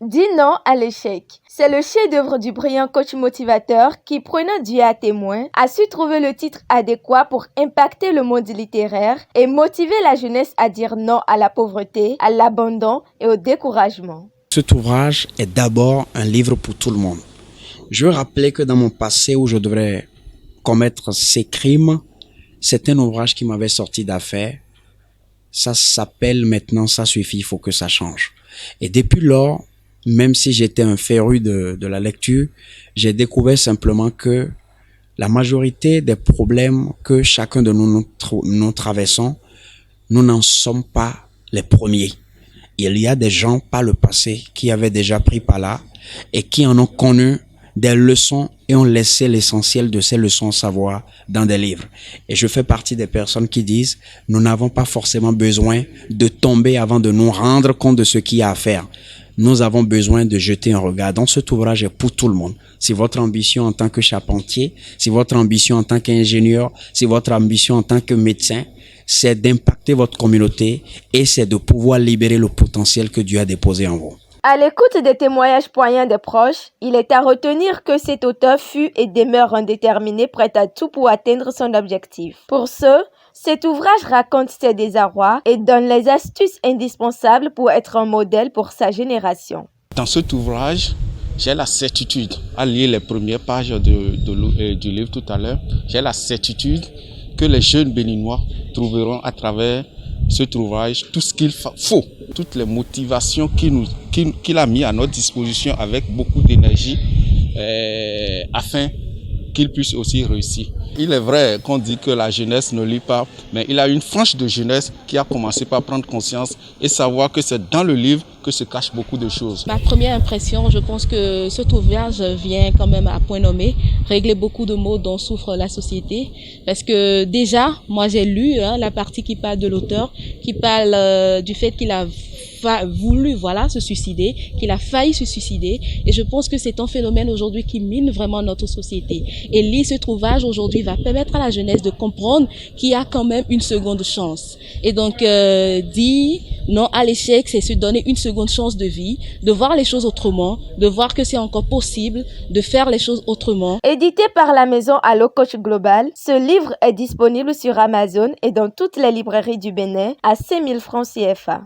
Dis non à l'échec. C'est le chef-d'œuvre du brillant coach motivateur qui, prenant Dieu à témoin, a su trouver le titre adéquat pour impacter le monde littéraire et motiver la jeunesse à dire non à la pauvreté, à l'abandon et au découragement. Cet ouvrage est d'abord un livre pour tout le monde. Je veux rappeler que dans mon passé où je devrais commettre ces crimes, c'est un ouvrage qui m'avait sorti d'affaires. Ça s'appelle maintenant Ça suffit, il faut que ça change. Et depuis lors, même si j'étais un féru de la lecture, j'ai découvert simplement que la majorité des problèmes que chacun de nous traversons, nous n'en sommes pas les premiers. Il y a des gens par le passé qui avaient déjà pris par là et qui en ont connu des leçons et ont laissé l'essentiel de ces leçons savoir dans des livres. Et je fais partie des personnes qui disent nous n'avons pas forcément besoin de tomber avant de nous rendre compte de ce qu'il y a à faire. Nous avons besoin de jeter un regard. Donc cet ouvrage est pour tout le monde. Si votre ambition en tant que charpentier, si votre ambition en tant qu'ingénieur, si votre ambition en tant que médecin, c'est d'impacter votre communauté et c'est de pouvoir libérer le potentiel que Dieu a déposé en vous. À l'écoute des témoignages poignants des proches, il est à retenir que cet auteur fut et demeure un déterminé prêt à tout pour atteindre son objectif. Pour ce, cet ouvrage raconte ses désarrois et donne les astuces indispensables pour être un modèle pour sa génération. Dans cet ouvrage, j'ai la certitude, à lire les premières pages du livre tout à l'heure, j'ai la certitude que les jeunes béninois trouveront à travers cet ouvrage tout ce qu'il faut, toutes les motivations qu'il a mis à notre disposition avec beaucoup d'énergie afin qu'ils puissent aussi réussir. Il est vrai qu'on dit que la jeunesse ne lit pas, mais il y a une frange de jeunesse qui a commencé par prendre conscience et savoir que c'est dans le livre que se cachent beaucoup de choses. Ma première impression, je pense que cet ouvrage vient quand même à point nommé, régler beaucoup de maux dont souffre la société. Parce que déjà, moi j'ai lu la partie qui parle de l'auteur, qui parle du fait qu'il a voulu se suicider, qu'il a failli se suicider, et je pense que c'est un phénomène aujourd'hui qui mine vraiment notre société. Et lire cet ouvrage aujourd'hui va permettre à la jeunesse de comprendre qu'il y a quand même une seconde chance. Et donc dire non à l'échec, c'est se donner une seconde chance de vie, de voir les choses autrement, de voir que c'est encore possible de faire les choses autrement. Édité par la maison Allo Coach Global, ce livre est disponible sur Amazon et dans toutes les librairies du Bénin à 5 000 francs CFA.